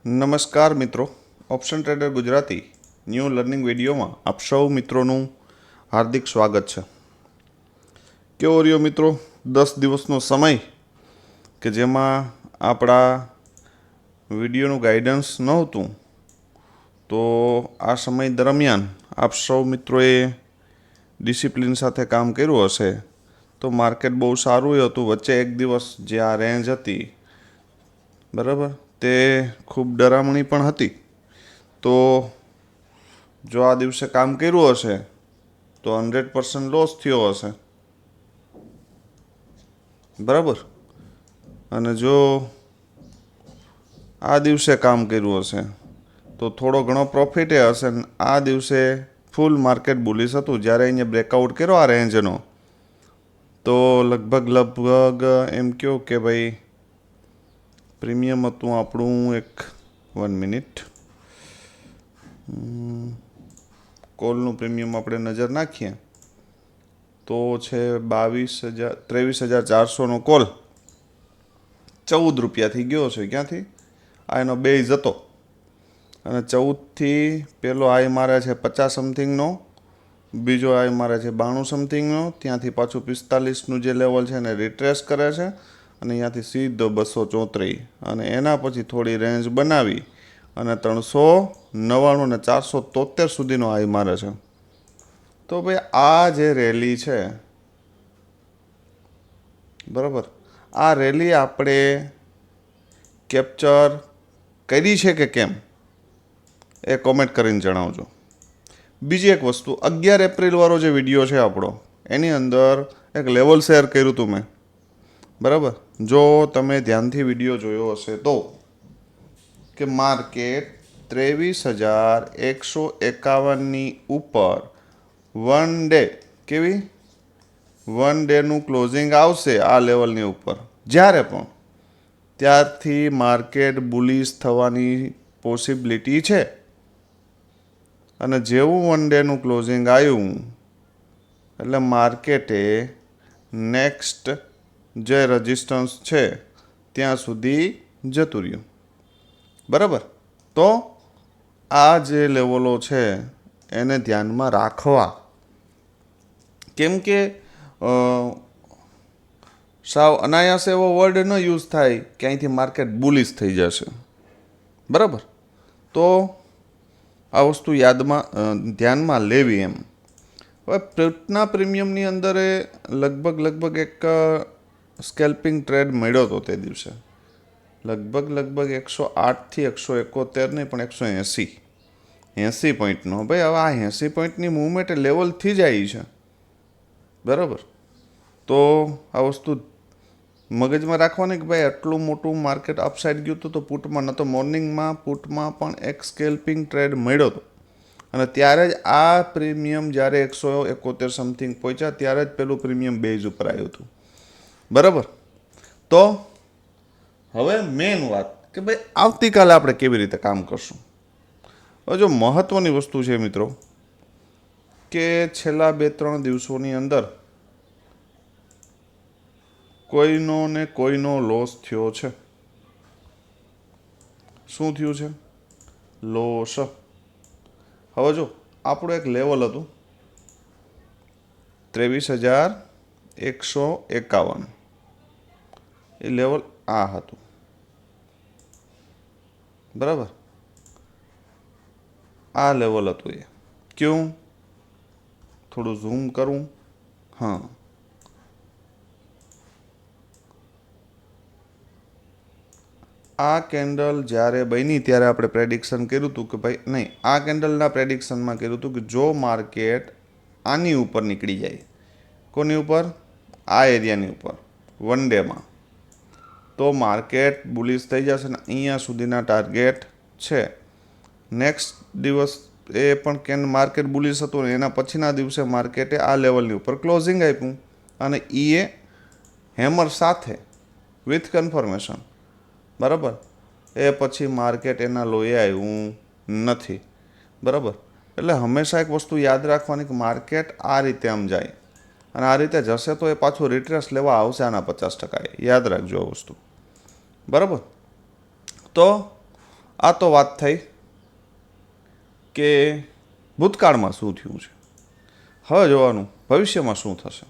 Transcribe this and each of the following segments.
નમસ્કાર મિત્રો, option trader Gujarati new learning વિડીયોમાં આપ સૌ મિત્રોનું હાર્દિક સ્વાગત છે. કેવો રહ્યો મિત્રો 10 દિવસનો સમય કે જેમાં આપણા વિડીયોનું ગાઈડન્સ નહોતું, તો આ સમય દરમિયાન આપ સૌ મિત્રોએ ડિસિપ્લિન સાથે કામ કર્યું હશે તો માર્કેટ બહુ સારું હતું. વચ્ચે એક દિવસ જે આ રેન્જ હતી બરાબર, તે ખૂબ ડરામણી પણ હતી. તો જો આ દિવસે કામ કર્યું હશે તો 100% લોસ થયો હશે બરાબર. અને જો આ દિવસે કામ કર્યું હશે તો થોડો ઘણો પ્રોફિટ હશે. આ દિવસે ફૂલ માર્કેટ બુલિશ હતું. જ્યારે અહીંયા બ્રેકઆઉટ કર્યો આ રેન્જનો, તો લગભગ એમ કહો કે ભાઈ પ્રીમિયમ હતું આપણું, એક 1 મિનિટ, કોલનું પ્રીમિયમ આપણે નજર નાખીએ તો છે 23,400નો કોલ 14 રૂપિયાથી ગયો છે. ક્યાંથી? આ એનો બેઝ હતો અને 14થી પહેલો આઈ મારે છે 50 સમથિંગનો, બીજો આઈ મારે છે 92 સમથિંગનો, ત્યાંથી પાછું 45નું જે લેવલ છે એને રિટ્રેસ કરે છે અને અહીંયાથી સીધો 234 અને એના પછી થોડી રેન્જ બનાવી અને 399 અને 473 સુધીનો હાઈ મારે છે. તો ભાઈ આ જે રેલી છે બરાબર, આ રેલી આપણે કેપ્ચર કરી છે કે કેમ એ કોમેન્ટ કરીને જણાવજો. બીજી એક વસ્તુ, 11 એપ્રિલ વાળો જે વિડીયો છે આપણો, એની અંદર એક લેવલ શેર કર્યું હતું મેં બરાબર. જો તમે ધ્યાનથી વિડીયો જોયો હશે તો કે માર્કેટ 23,151ની ઉપર વન ડે, કેવી વન ડેનું ક્લોઝિંગ આવશે આ લેવલની ઉપર જ્યારે પણ, ત્યારથી માર્કેટ બુલિશ થવાની પોસિબિલિટી છે. અને જેવું વન ડેનું ક્લોઝિંગ આવ્યું એટલે માર્કેટે નેક્સ્ટ જે રેઝિસ્ટન્સ છે ત્યાં સુધી જતું રહ્યું બરાબર. તો આ જે લેવલો છે એને ધ્યાનમાં રાખવા, કેમ કે સાવ અનાયાસ એવો વર્ડ ન યુઝ થાય કે અહીંથી માર્કેટ બુલિશ થઈ જશે બરાબર. તો આ વસ્તુ ધ્યાનમાં લેવી એમ. હવે પુટના પ્રીમિયમની અંદર લગભગ એક સ્કેલ્પિંગ ટ્રેડ મળ્યો હતો તે દિવસે, લગભગ 108થી 171 નહીં પણ 180 પોઈન્ટનો. ભાઈ હવે આ 80 પોઈન્ટની મૂવમેન્ટ લેવલથી જ આવી છે બરાબર. તો આ વસ્તુ મગજમાં રાખવાની કે ભાઈ આટલું મોટું માર્કેટ અપસાઇડ ગયું હતું તો પુટમાં ન તો મોર્નિંગમાં પુટમાં પણ એક સ્કેલ્પિંગ ટ્રેડ મળ્યો હતો અને ત્યારે જ આ પ્રીમિયમ જ્યારે 171 સમથિંગ પહોંચ્યા ત્યારે જ પેલું પ્રીમિયમ બેઝ ઉપર આવ્યું હતું બરાબર. તો હવે મેઇન વાત કે ભાઈ આવતીકાલે આપણે કેવી રીતે કામ કરશું. હવે જો મહત્ત્વની વસ્તુ છે મિત્રો કે છેલ્લા 2-3 દિવસોની અંદર કોઈનો લોસ થયો છે. શું થયું છે? લોસ. હવે જો આપણું એક લેવલ હતું 23,151, એ લેવલ આ હતું બરાબર. આ લેવલ હતું એ. ક્યું? થોડું ઝૂમ કરું. હા, આ કેન્ડલ જ્યારે બની ત્યારે આપણે પ્રેડિક્શન કર્યું હતું કે ભાઈ નહીં, આ કેન્ડલના પ્રેડિક્શનમાં કર્યું હતું કે જો માર્કેટ આની ઉપર નીકળી જાય, કોની ઉપર? આ એરિયાની ઉપર વન ડેમાં, તો માર્કેટ બુલિશ થઈ જશે ને અહીંયા સુધીના ટાર્ગેટ છે. નેક્સ્ટ દિવસ એ પણ માર્કેટ બુલિશ હતું ને એના પછીના દિવસે માર્કેટે આ લેવલની ઉપર ક્લોઝિંગ આપ્યું અને એ હેમર સાથે વિથ કન્ફર્મેશન બરાબર. એ પછી માર્કેટ એના લોએ આવ્યું નથી બરાબર. એટલે હંમેશા એક વસ્તુ યાદ રાખવાની કે માર્કેટ આ રીતે આમ જાય અને આ રીતે જશે તો એ પાછું રિટ્રેસ લેવા આવશે આના 50%. યાદ રાખજો આ વસ્તુ બરાબર. તો આ તો વાત થઈ કે ભૂતકાળમાં શું થયું છે. હવે જોવાનું ભવિષ્યમાં શું થશે.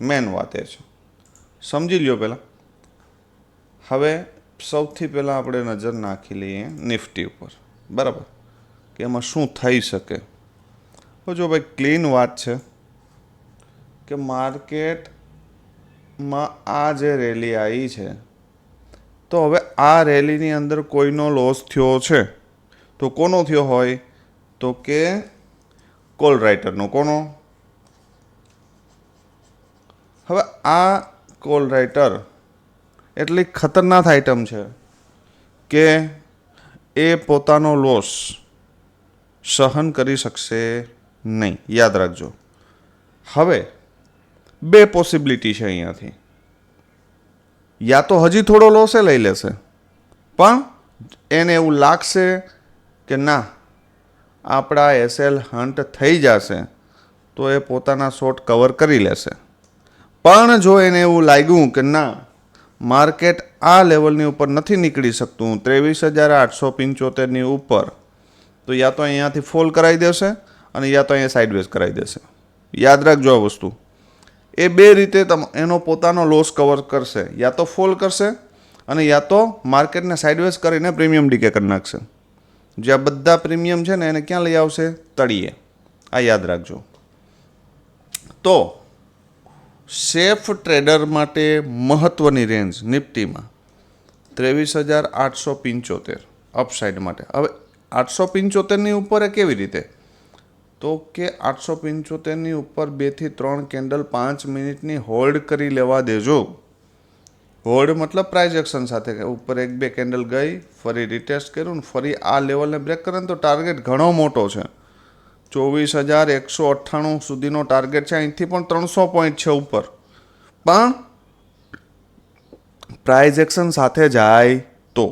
મેન વાત એ છે. સમજી લ્યો પહેલાં. હવે સૌથી પહેલાં આપણે નજર નાખી લઈએ નિફ્ટી ઉપર, બરાબર, કે એમાં શું થઈ શકે. તો જો ભાઈ ક્લીન વાત છે કે માર્કેટમાં આ જે રેલી આવી છે, તો હવે આ રેલીની અંદર કોઈનો લોસ થયો છે તો કોનો થયો હોય, તો કે કોલ રાઇટરનો. કોનો? હવે આ કોલ રાઇટર એટલી ખતરનાક આઇટમ છે કે એ પોતાનો લોસ સહન કરી શકશે નહીં. યાદ રાખજો. હવે બે પોસિબિલિટી છે અહીંયાથી. યા તો હજી થોડો લોસે લઈ લેશે, પણ એને એવું લાગશે કે ના આપણા એસએલ હન્ટ થઈ જશે તો એ પોતાના શોર્ટ કવર કરી લેશે. પણ જો એને એવું લાગ્યું કે ના માર્કેટ આ લેવલની ઉપર નથી નીકળી શકતું 23,875ની ઉપર, તો યા તો અહીંયાથી ફોલ કરાવી દેશે અને યા તો અહીંયા સાઇડવેઝ કરાવી દેશે. યાદ રાખજો આ વસ્તુ. એ બે રીતે એનો પોતાનો લોસ કવર કરશે. યા તો ફોલ કરશે અને યા તો માર્કેટને સાઇડવેઝ કરીને પ્રીમિયમ ડીકે કરી નાખશે. જે આ બધા પ્રીમિયમ છે ને એને ક્યાં લઈ આવશે? તળિયે. આ યાદ રાખજો. તો સેફ ટ્રેડર માટે મહત્ત્વની રેન્જ નિફ્ટીમાં 23,875 અપસાઇડ માટે. હવે 875ની ઉપર એ કેવી રીતે? તો કે 875ની ઉપર 2 થી 3 કેન્ડલ 5 મિનિટની હોલ્ડ કરી લેવા દેજો. હોલ્ડ મતલબ પ્રાઇઝ એક્શન સાથે. ઉપર 1-2 કેન્ડલ ગઈ, ફરી રિટેસ્ટ કર્યું ને ફરી આ લેવલને બ્રેક કરે ને તો ટાર્ગેટ ઘણો મોટો છે. 24,198 સુધીનો ટાર્ગેટ છે. અહીંથી પણ 300 પોઈન્ટ છે ઉપર. પણ પ્રાઇઝ એક્શન સાથે જાય તો,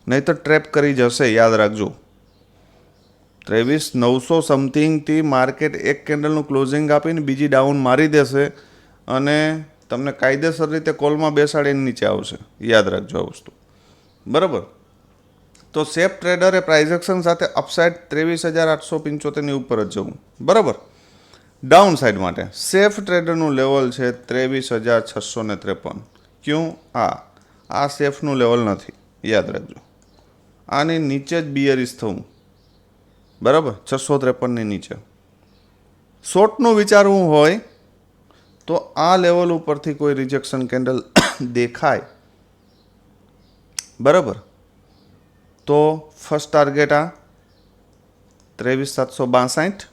નહીં તો ટ્રેપ કરી જશે. યાદ રાખજો. 23,900 સમથિંગથી માર્કેટ એક કેન્ડલનું ક્લોઝિંગ આપીને બીજી ડાઉન મારી દેશે અને તમને કાયદેસર રીતે કોલમાં બેસાડીને નીચે આવશે. યાદ રાખજો આ વસ્તુ, બરાબર. તો સેફ ટ્રેડરે પ્રાઇઝ એક્શન સાથે અપસાઇડ 23,875ની ઉપર જ જવું, બરાબર. ડાઉન સાઇડ માટે સેફ ટ્રેડરનું લેવલ છે 23,653. ક્યું? આ સેફનું લેવલ નથી. યાદ રાખજો. આની નીચે જ બિયરિશ થવું, બરાબર. 653ની નીચે શોર્ટનું વિચારવું હોય તો આ લેવલ ઉપરથી કોઈ રિજેક્શન કેન્ડલ દેખાય, બરાબર, તો ફર્સ્ટ ટાર્ગેટ આ 23,762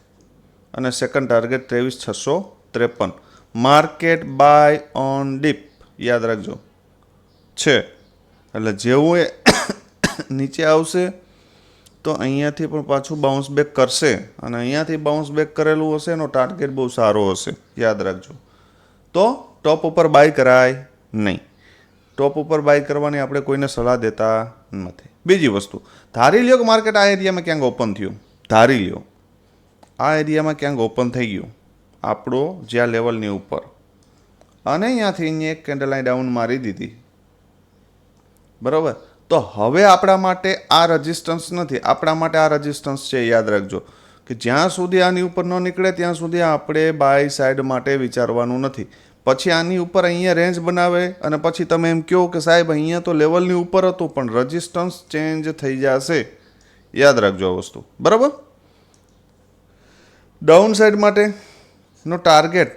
અને second target 23,653. Market buy on dip. યાદ રાખજો છે. એટલે જેવું એ નીચે આવશે તો અહીંયાથી પણ પાછું બાઉન્સ બેક કરશે અને અહીંયાથી બાઉન્સ બેક કરેલું હશે એનો ટાર્ગેટ બહુ સારો હશે. યાદ રાખજો. તો ટોપ ઉપર બાય કરાય નહીં. ટોપ ઉપર બાય કરવાની આપણે કોઈને સલાહ દેતા નથી. બીજી વસ્તુ, ધારી લ્યો કે માર્કેટ આ એરિયામાં ક્યાંક ઓપન થયું. ધારી લ્યો આ એરિયામાં ક્યાંક ઓપન થઈ ગયું આપણો જ્યાં લેવલની ઉપર, અને અહીંયાથી અહીંયા એક કેન્ડલ લાઈન ડાઉન મારી દીધી, બરાબર. તો હવે આપણા માટે આ રેઝિસ્ટન્સ નથી, આપણા માટે આ રેઝિસ્ટન્સ છે. યાદ રાખજો કે જ્યાં સુધી આની ઉપર ન નીકળે ત્યાં સુધી આપણે બાય સાઈડ માટે વિચારવાનું નથી. પછી આની ઉપર અહીંયા રેન્જ બનાવે અને પછી તમે એમ કહો કે સાહેબ અહીંયા તો લેવલની ઉપર હતું પણ રેઝિસ્ટન્સ ચેન્જ થઈ જશે. યાદ રાખજો આ વસ્તુ, બરાબર. ડાઉન સાઈડ માટેનો ટાર્ગેટ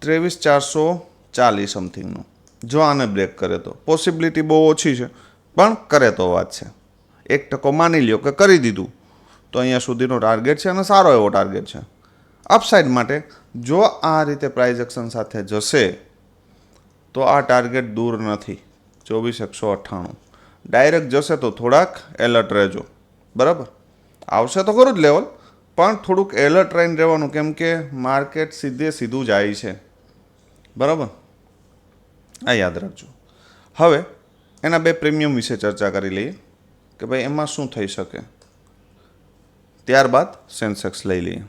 23,440 સમથિંગનો. જો આને બ્રેક કરે તો પોસિબિલિટી બહુ ઓછી છે, પણ કરે તો વાત છે. 1% માની લ્યો કે કરી દીધું તો અહીંયા સુધીનો ટાર્ગેટ છે અને સારો એવો ટાર્ગેટ છે. અપસાઇડ માટે જો આ રીતે પ્રાઇઝ એક્શન સાથે જશે તો આ ટાર્ગેટ દૂર નથી. 24,198 ડાયરેક્ટ જશે તો થોડાક એલર્ટ રહેજો, બરાબર. આવશે તો ખરું જ લેવલ, પણ થોડુંક એલર્ટ રહીને રહેવાનું, કેમ કે માર્કેટ સીધું જાય છે, બરાબર. આ યાદ રાખજો. હવે એના બે પ્રીમિયમ વિશે ચર્ચા કરી લઈએ કે ભાઈ એમાં શું થઈ શકે. ત્યારબાદ સેન્સેક્સ લઈ લઈએ.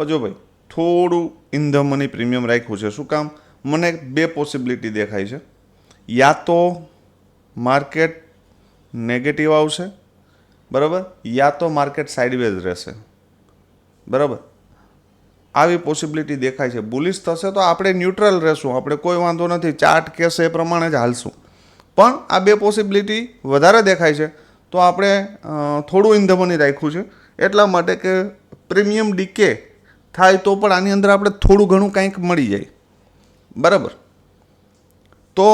જો ભાઈ થોડું ઇન ધ મની પ્રીમિયમ રાખ્યું છે. શું કામ? મને બે પોસિબિલિટી દેખાય છે. યા તો માર્કેટ નેગેટિવ આવશે બરાબર, યા તો માર્કેટ સાઇડવેઝ રહેશે. બરાબર, આવી પોસિબિલિટી દેખાય છે. બુલિશ થશે તો આપણે ન્યુટ્રલ રહેશું, આપણે કોઈ વાંધો નથી, ચાર્ટ કહેશે એ પ્રમાણે જ હાલશું. પણ આ બે પોસિબિલિટી વધારે દેખાય છે તો આપણે થોડું ઇન ધ મની રાખ્યું છે, એટલા માટે કે પ્રીમિયમ ડીકે થાય તો પણ આની અંદર આપણે થોડું ઘણું કંઈક મળી જાય. બરાબર, તો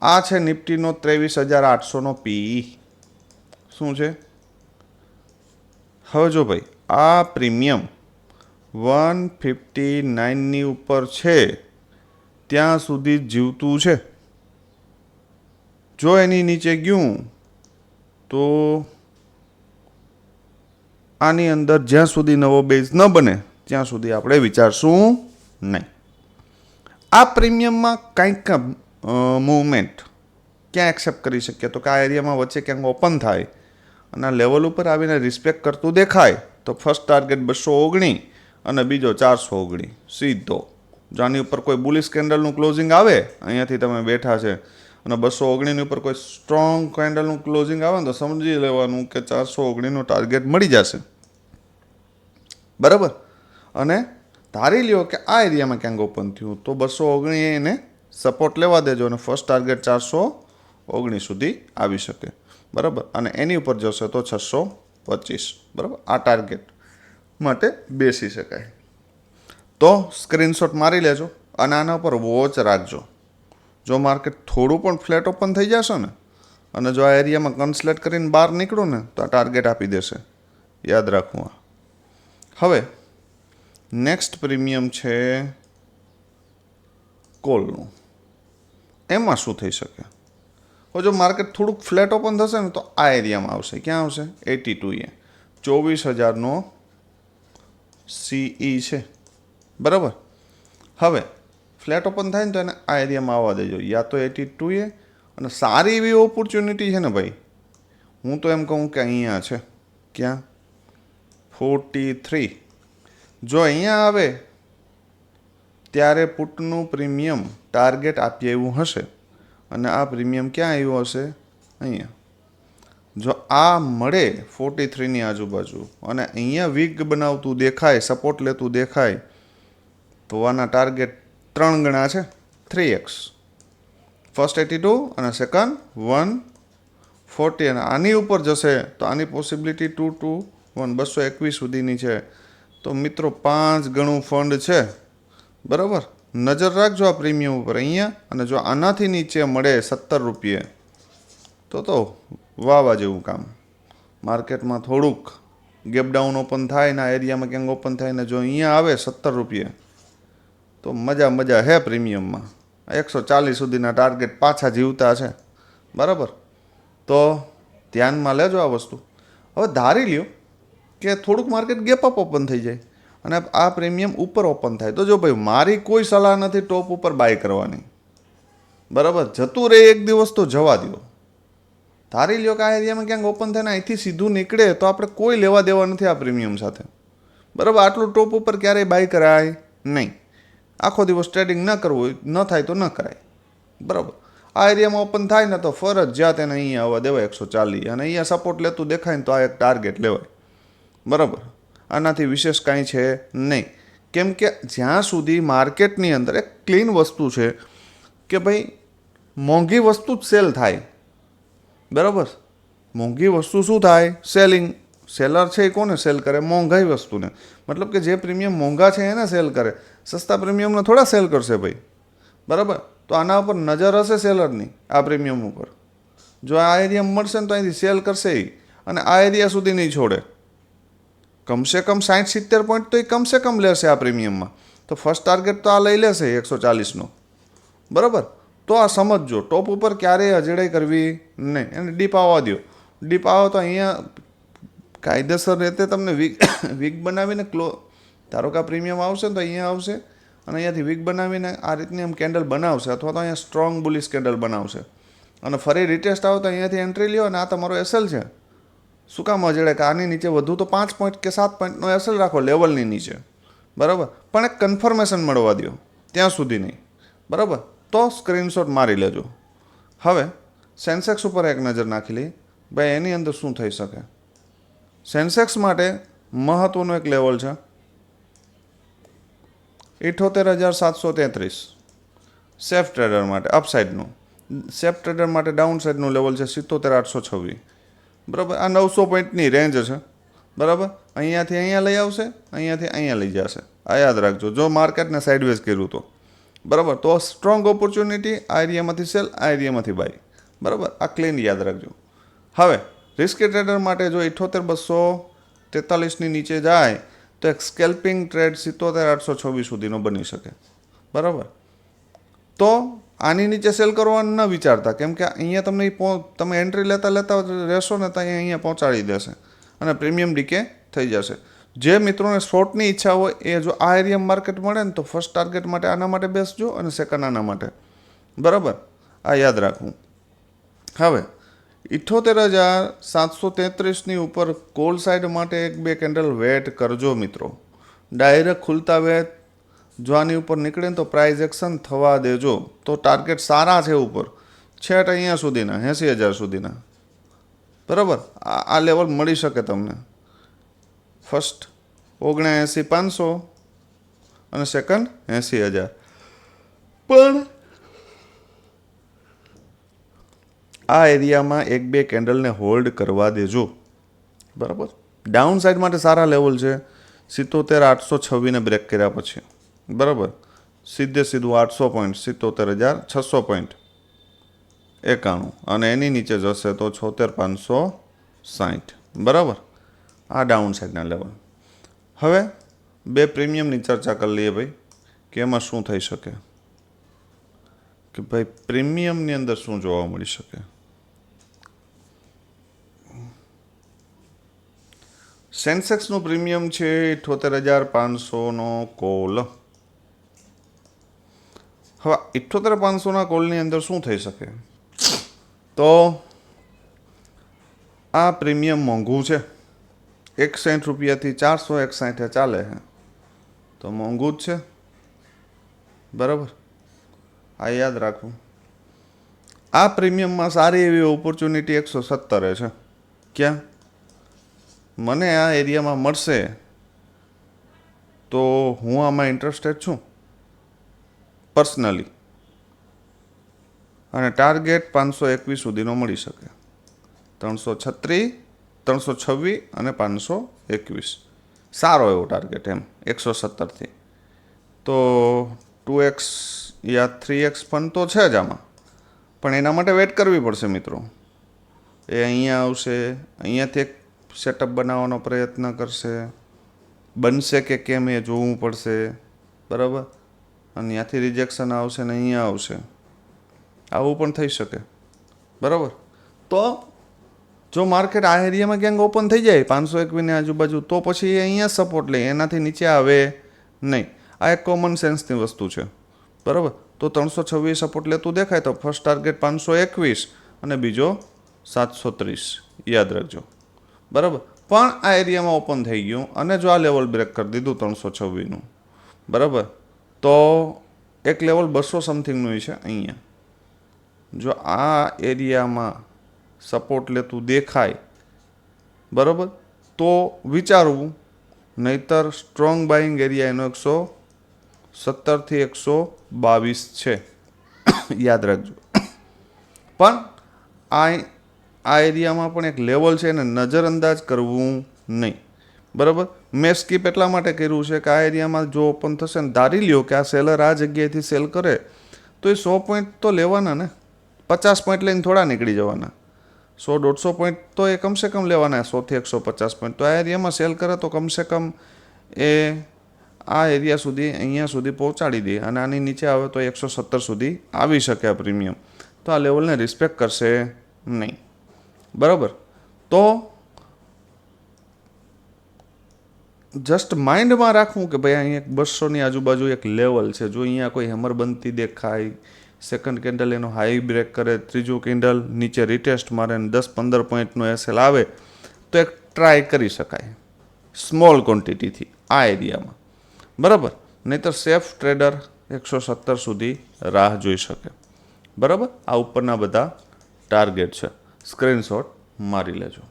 આ છે નિફ્ટીનો 23,800નો પીઈ. શું છે? હવે જો ભાઈ આ પ્રીમિયમ 159ની ઉપર છે ત્યાં સુધી જીવતું છે. જો એની નીચે ગયું તો આની અંદર જ્યાં સુધી નવો બેઝ ન બને ત્યાં સુધી આપણે વિચારશું નહીં. આ પ્રીમિયમમાં કંઈક મૂવમેન્ટ ક્યાં એક્સેપ્ટ કરી શકીએ તો કે આ એરિયામાં વચ્ચે ક્યાંક ઓપન થાય અને આ લેવલ ઉપર આવીને રિસ્પેક્ટ કરતું દેખાય તો ફર્સ્ટ ટાર્ગેટ 219 અને બીજો 419 સીધો. જો આની ઉપર કોઈ બુલિશ કેન્ડલનું ક્લોઝિંગ આવે, અહીંયાથી તમે બેઠા છે અને 219ની ઉપર કોઈ સ્ટ્રોંગ કેન્ડલનું ક્લોઝિંગ આવે ને તો સમજી લેવાનું કે 419નું ટાર્ગેટ મળી જશે. બરાબર, અને ધારી લ્યો કે આ એરિયામાં ક્યાંક ઓપન થયું તો 219 એને સપોર્ટ લેવા દેજો અને ફર્સ્ટ ટાર્ગેટ 419 સુધી આવી શકે. બરાબર, અને એની ઉપર જશે તો 625. બરાબર, આ ટાર્ગેટ માટે બેસી શકાય. તો સ્ક્રીનશોટ મારી લેજો અને આના ઉપર વોચ રાખજો. જો માર્કેટ થોડું પણ ફ્લેટ ઓપન થઈ જશે ને અને જો આ એરિયામાં કન્સલેટ કરીને બહાર નીકળું ને તો આ ટાર્ગેટ આપી દેશે. યાદ રાખવું. હવે નેક્સ્ટ પ્રીમિયમ છે કોલનું. એમાં શું થઈ શકે? જો માર્કેટ થોડુંક ફ્લેટ ઓપન થશે ને તો આ એરિયામાં આવશે. ક્યાં આવશે? 82 24,000નો સીઈ છે. બરાબર, હવે ફ્લેટ ઓપન થાય ને તો એને આ એરિયામાં આવવા દેજો, યા તો 82 અને સારી એવી ઓપોર્ચ્યુનિટી છે ને ભાઈ, હું તો એમ કહું કે અહીંયા છે. ક્યાં? 43. જો અહીંયા આવે ત્યારે પુટનું પ્રીમિયમ ટાર્ગેટ આપીએ એવું હશે અને આ પ્રીમિયમ ક્યાં આવ્યું હશે? અહીંયા. જો આ મળે 43ની આજુબાજુ અને અહીંયા વીક બનાવતું દેખાય, સપોર્ટ લેતું દેખાય તો આના ટાર્ગેટ 3 ગણા છે, 3x. ફર્સ્ટ 82 અને સેકન્ડ 140 અને આની ઉપર જશે તો આની પોસિબિલિટી 221 સુધીની છે. તો મિત્રો 5 ગણું ફંડ છે. બરાબર, નજર રાખજો આ પ્રીમિયમ ઉપર અહીંયા. અને જો આનાથી નીચે મળે 17 રૂપિયે તો વાવા જેવું કામ. માર્કેટમાં થોડુંક ગેપ ડાઉન ઓપન થાય ને આ એરિયામાં ક્યાંક ઓપન થાય ને જો અહીંયા આવે 17 રૂપિયે તો મજા હે પ્રીમિયમમાં. 140 સુધીના ટાર્ગેટ પાછા જીવતા છે. બરાબર, તો ધ્યાનમાં લેજો આ વસ્તુ. હવે ધારી લ્યો કે થોડુંક માર્કેટ ગેપ અપ ઓપન થઈ જાય અને આ પ્રીમિયમ ઉપર ઓપન થાય તો જો ભાઈ મારી કોઈ સલાહ નથી ટોપ ઉપર બાય કરવાની. બરાબર, જતું રહે એક દિવસ તો જવા દો. ધારી લ્યો કે આ એરિયામાં ક્યાંક ઓપન થાય ને અહીંથી સીધું નીકળે તો આપણે કોઈ લેવા દેવા નથી આ પ્રીમિયમ સાથે. બરાબર, આટલું ટોપ ઉપર ક્યારેય બાય કરાય નહીં. આખો દિવસ ટ્રેડિંગ ન કરવું, ન થાય તો ન કરાય. બરાબર, આ એરિયામાં ઓપન થાય ને તો ફરજિયાત એને અહીંયા આવવા દેવાય 140 અને અહીંયા સપોર્ટ લેતું દેખાય ને તો આ એક ટાર્ગેટ લેવાય. બરાબર, આનાથી વિશેષ કાંઈ છે નહીં. કેમ કે જ્યાં સુધી માર્કેટની અંદર એક ક્લીન વસ્તુ છે કે ભાઈ મોંઘી વસ્તુ જ સેલ થાય. બરાબર, મોંઘી વસ્તુ શું થાય? સેલિંગ. સેલર છે એ કોને સેલ કરે? મોંઘાઈ વસ્તુને. મતલબ કે જે પ્રીમિયમ મોંઘા છે એને સેલ કરે, સસ્તા પ્રીમિયમને થોડા સેલ કરશે ભાઈ. બરાબર, તો આના ઉપર નજર હશે સેલરની આ પ્રીમિયમ ઉપર. જો આ એરિયા મળશે ને તો અહીંથી સેલ કરશે એ અને આ એરિયા સુધી નહીં છોડે. કમસે કમ 60-70 પોઈન્ટ તો એ કમસે કમ લેશે આ પ્રીમિયમમાં. તો ફર્સ્ટ ટાર્ગેટ તો આ લઈ લેશે 140નો. બરાબર, તો આ સમજજો ટોપ ઉપર ક્યારેય અજડાઈ કરવી નહીં. એને ડીપ આવવા દો. ડીપ આવો તો અહીંયા કાયદેસર રીતે તમને વીક બનાવીને ધારો કે આ પ્રીમિયમ આવશે ને તો અહીંયા આવશે અને અહીંયાથી વીક બનાવીને આ રીતની આમ કેન્ડલ બનાવશે અથવા તો અહીંયા સ્ટ્રોંગ બુલિશ કેન્ડલ બનાવશે અને ફરી રિટેસ્ટ આવો તો અહીંયાથી એન્ટ્રી લ્યો અને આ તમારો એસએલ છે. શું કામ અજડે કે આની નીચે વધુ તો 5 પોઈન્ટ કે 7 પોઈન્ટનો એસએલ રાખો લેવલની નીચે. બરાબર, પણ એક કન્ફર્મેશન મળવા દો ત્યાં સુધી નહીં. બરાબર, તો સ્ક્રીનશોટ મારી લેજો. હવે સેન્સેક્સ ઉપર એક નજર નાખી લઈએ. ભાઈ એની અંદર શું થઈ શકે? સેન્સેક્સ માટે મહત્વનું એક લેવલ છે 78,733, સેફ ટ્રેડર માટે અપસાઇડનું. સેફ ટ્રેડર માટે ડાઉન સાઇડનું લેવલ છે 77,826. બરાબર, આ 900 પોઈન્ટની રેન્જ છે. બરાબર, અહીંયાથી અહીંયા લઈ આવશે, અહીંયાથી અહીંયા લઈ જશે. આ યાદ રાખજો, જો માર્કેટને સાઇડવેઝ કર્યું તો. બરાબર, તો સ્ટ્રોંગ ઓપોર્ચ્યુનિટી, આ એરિયામાંથી સેલ, આ એરિયામાંથી બાય. બરાબર, આ ક્લીન યાદ રાખજો. હવે રિસ્કી ટ્રેડર માટે જો 78,243ની નીચે જાય તો એક સ્કેલ્પિંગ ટ્રેડ 77,826 સુધીનો બની શકે. બરાબર, તો આની નીચે સેલ કરવાનું ન વિચારતા, કેમ કે અહીંયા તમને તમે એન્ટ્રી લેતા રહેશો ને તો અહીંયા પહોંચાડી દેશે અને પ્રીમિયમ ડીકે થઈ જશે. જે મિત્રોને શોર્ટની ઈચ્છા હોય એ જો આ એરિયા માર્કેટ મળે ને તો ફર્સ્ટ ટાર્ગેટ માટે આના માટે બેસજો અને સેકન્ડ આના માટે. બરાબર, આ યાદ રાખવું. હવે 78,733ની ઉપર કોલ સાઇડ માટે 1-2 કેન્ડલ વેટ કરજો મિત્રો. ડાયરેક્ટ ખુલતા વેટ જો આની ઉપર નીકળે ને તો પ્રાઇઝ એક્શન થવા દેજો. તો ટાર્ગેટ સારા છે ઉપર, છેટ અહીંયા સુધીના 80,000 સુધીના. બરાબર, આ લેવલ મળી શકે તમને. ફર્સ્ટ 79,500 અને સેકન્ડ 80,000. પણ આ એરિયામાં 1-2 કેન્ડલને હોલ્ડ કરવા દેજો. બરાબર, ડાઉન સાઇડ માટે સારા લેવલ છે 77,826ને બ્રેક કર્યા પછી. બરાબર, સીધું 800 પોઈન્ટ 77,600 પોઈન્ટ 91 અને એની નીચે જશે તો 76,560. બરાબર, આ ડાઉન સાઇડના લેવલ. હવે 2 પ્રીમિયમની ચર્ચા કરી લઈએ ભાઈ, કે એમાં શું થઈ શકે, કે ભાઈ પ્રીમિયમની અંદર શું જોવા મળી શકે. સેન્સેક્સનું પ્રીમિયમ છે 78,500નો કોલ. હવે 78,500ના કોલની અંદર શું થઈ શકે? તો આ પ્રીમિયમ મોંઘું છે, 61 રૂપિયાથી 461 ચાલે છે, તો મોંઘું જ છે. બરાબર, આ યાદ રાખવું. આ પ્રીમિયમમાં સારી એવી ઓપોર્ચ્યુનિટી 117 છે. ક્યાં મને આ એરિયામાં મળશે તો હું આમાં ઇન્ટરેસ્ટેડ છું પર્સનલી, અને ટાર્ગેટ 521 સુધીનો મળી શકે. 326 અને 521 સારો એવો ટાર્ગેટ એમ 117થી. તો 2x યા 3x પણ તો છે જ આમાં, પણ એના માટે વેટ કરવી પડશે મિત્રો. એ અહીંયા આવશે, અહીંયાથી એક સેટઅપ બનાવવાનો પ્રયત્ન કરશે, બનશે કે કેમ એ જોવું પડશે. બરાબર, અને ત્યાંથી રિજેક્શન આવશે ને અહીંયા આવશે, આવું પણ થઈ શકે. બરાબર, તો જો માર્કેટ આ એરિયામાં ક્યાંક ઓપન થઈ જાય 521ની આજુબાજુ, તો પછી એ અહીંયા સપોર્ટ લે, એનાથી નીચે આવે નહીં. આ એક કોમન સેન્સની વસ્તુ છે. બરાબર, તો 326 સપોર્ટ લેતું દેખાય તો ફર્સ્ટ ટાર્ગેટ 521 અને બીજો 730 યાદ રાખજો. બરાબર, પણ આ એરિયામાં ઓપન થઈ ગયું અને જો આ લેવલ બ્રેક કરી દીધું 326નું, બરાબર, તો એક લેવલ 200 સમથિંગનું છે અહીંયા. જો આ એરિયામાં સપોર્ટ લેતું દેખાય, બરાબર, તો વિચારવું, નહીતર સ્ટ્રોંગ બાઇંગ એરિયા એનો 117થી 122 છે. યાદ રાખજો. પણ આ એરિયામાં પણ એક લેવલ છે, એને નજરઅંદાજ કરવું નહીં. બરાબર, મેં સ્કીપ એટલા માટે કર્યું છે કે આ એરિયામાં જો ઓપન થશે ને, ધારી લ્યો કે આ સેલર આ જગ્યાએથી સેલ કરે તો એ 100 પોઈન્ટ તો લેવાના ને, 50 પોઈન્ટ લઈને થોડા નીકળી જવાના. 100-150 પોઈન્ટ તો એ કમસે કમ લેવાના, 100થી 150 પોઈન્ટ. તો આ એરિયામાં સેલ કરે તો કમસે કમ એ આ એરિયા સુધી, અહીંયા સુધી પહોંચાડી દે, અને આની નીચે આવે તો 117 સુધી આવી શકે આ પ્રીમિયમ. તો આ લેવલને રિસ્પેક્ટ કરશે નહીં. બરાબર, તો જસ્ટ માઇન્ડમાં રાખવું કે ભાઈ અહીંયા 200ની આજુબાજુ એક લેવલ છે. જો અહીંયા કોઈ હેમર બનતી દેખાય, સેકન્ડ કેન્ડલ એનો હાઈ બ્રેક કરે, ત્રીજું કેન્ડલ નીચે રિટેસ્ટ મારે ને 10-15 પોઈન્ટનો એસએલ આવે તો એક ટ્રાય કરી શકાય સ્મોલ ક્વોન્ટિટીથી આ એરિયામાં. બરાબર, નહીંતર સેફ ટ્રેડર 117 સુધી રાહ જોઈ શકે. બરાબર, આ ઉપરના બધા ટાર્ગેટ છે, સ્ક્રીનશોટ મારી લેજો.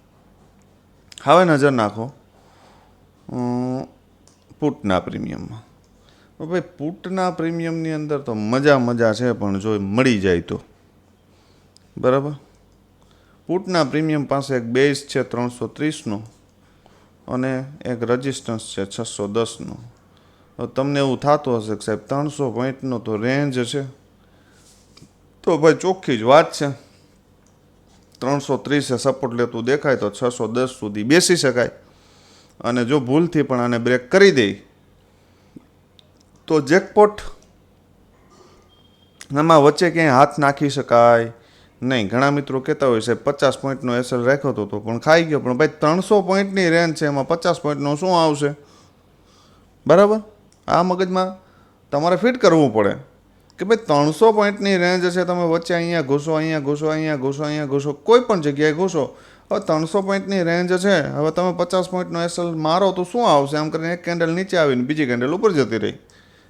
હવે નજર નાખો પુટના પ્રીમિયમમાં. ભાઈ પુટના પ્રીમિયમની અંદર તો મજા છે, પણ જો મળી જાય તો બરાબર. પુટના પ્રીમિયમ પાસે એક બેઝ છે 330નો અને એક રજિસ્ટન્સ છે 610નો. તમને એવું થતું હશે કે સાહેબ 300 પોઈન્ટનો તો રેન્જ છે, તો ભાઈ ચોખ્ખી જ વાત છે. 330 સપોર્ટ લેતું દેખાય તો 610 સુધી બેસી શકાય, અને જો ભૂલથી પણ આને બ્રેક કરી દે તો જેકપોટ. આમાં વચ્ચે ક્યાંય હાથ નાખી શકાય નહીં. ઘણા મિત્રો કહેતા હોય છે 50 પોઈન્ટનો એસએલ રાખ્યો હતો પણ ખાઈ ગયો, પણ ભાઈ 300 પોઈન્ટની રેન્જ છે, એમાં 50 પોઈન્ટનો શું આવશે? બરાબર. આ મગજમાં તમારે ફિટ કરવું પડે કે ભાઈ 300 પોઈન્ટની રેન્જ છે, તમે વચ્ચે અહીંયા ઘૂસો, અહીંયા ઘૂસો, અહીંયા ઘૂસો, અહીંયા ઘૂસો, કોઈ પણ જગ્યાએ ઘૂસો. હવે 300 પોઈન્ટની રેન્જ છે, હવે તમે 50 પોઈન્ટનો એસએલ મારો તો શું આવશે? આમ કરીને એક કેન્ડલ નીચે આવીને બીજી કેન્ડલ ઉપર જતી રહી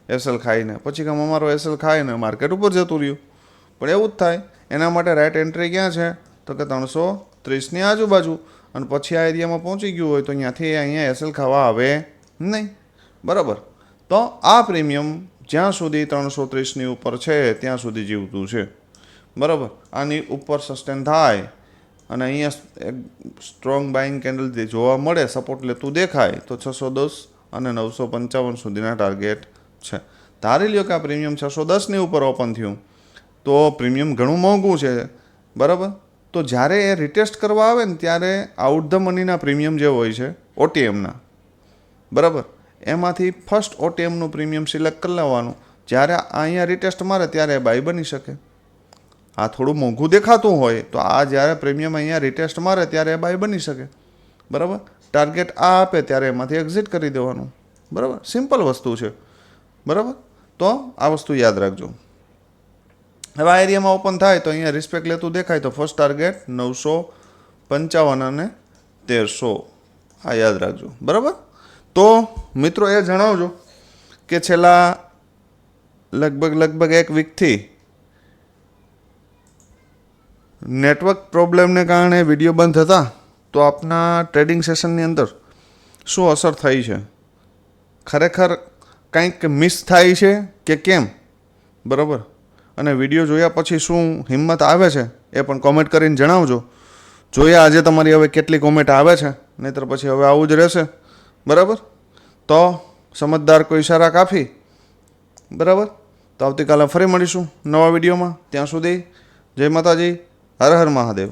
એસએલ ખાઈને, પછી કામ અમારો એસએલ ખાઈને માર્કેટ ઉપર જતું રહ્યું. પણ એવું જ થાય. એના માટે રાઇટ એન્ટ્રી ક્યાં છે? તો કે 330ની આજુબાજુ, અને પછી આ એરિયામાં પહોંચી ગયું હોય તો અહીંયાથી અહીંયા એસએલ ખાવા આવે નહીં. બરાબર. તો આ પ્રીમિયમ જ્યાં સુધી 330ની ઉપર છે ત્યાં સુધી જીવતું છે. બરાબર. આની ઉપર સસ્ટેન થાય અને અહીંયા એક સ્ટ્રોંગ બાઇંગ કેન્ડલ જોવા મળે, સપોર્ટ લેતું દેખાય તો 610 અને 955 સુધીના ટાર્ગેટ છે. ધારી લ્યો કે આ પ્રીમિયમ 610ની ઉપર ઓપન થયું તો પ્રીમિયમ ઘણું મોંઘું છે. બરાબર. તો જ્યારે એ રિટેસ્ટ કરવા આવે ને ત્યારે આઉટ ધ મનીના પ્રીમિયમ જે હોય છે ઓટીએમના, બરાબર, એમાંથી ફર્સ્ટ ઓટીએમનું પ્રીમિયમ સિલેક્ટ કરી લેવાનું. જ્યારે અહીંયા રિટેસ્ટ મારે ત્યારે બાય બની શકે. આ થોડું મોંઘું દેખાતું હોય તો આ જ્યારે પ્રીમિયમ અહીંયા રિટેસ્ટ મારે ત્યારે બાય બની શકે. બરાબર. ટાર્ગેટ આ આપે ત્યારે એમાંથી એક્ઝિટ કરી દેવાનું. બરાબર. સિમ્પલ વસ્તુ છે. બરાબર. તો આ વસ્તુ યાદ રાખજો. હવે આ એરિયામાં ઓપન થાય તો અહીંયા રિસ્પેક્ટ લેતું દેખાય તો ફર્સ્ટ ટાર્ગેટ 955 અને 1300. આ યાદ રાખજો. બરાબર. તો મિત્રો એ જણાવજો કે છેલ્લા લગભગ એક વીકથી નેટવર્ક પ્રોબ્લેમને કારણે વિડીયો બંધ હતા તો આપના ટ્રેડિંગ સેશનની અંદર શું અસર થઈ છે? ખરેખર કંઈક મિસ થાય છે કે કેમ? બરાબર. અને વિડીયો જોયા પછી શું હિંમત આવે છે એ પણ કોમેન્ટ કરીને જણાવજો. જોઈએ આજે તમારી હવે કેટલી કોમેન્ટ આવે છે, નહીંતર પછી હવે આવું જ રહેશે. બરાબર. તો સમજદાર કોઈ ઈશારા કાફી. બરાબર. તો આવતીકાલે ફરી મળીશું નવા વિડીયોમાં. ત્યાં સુધી જય માતાજી, હર હર મહાદેવ.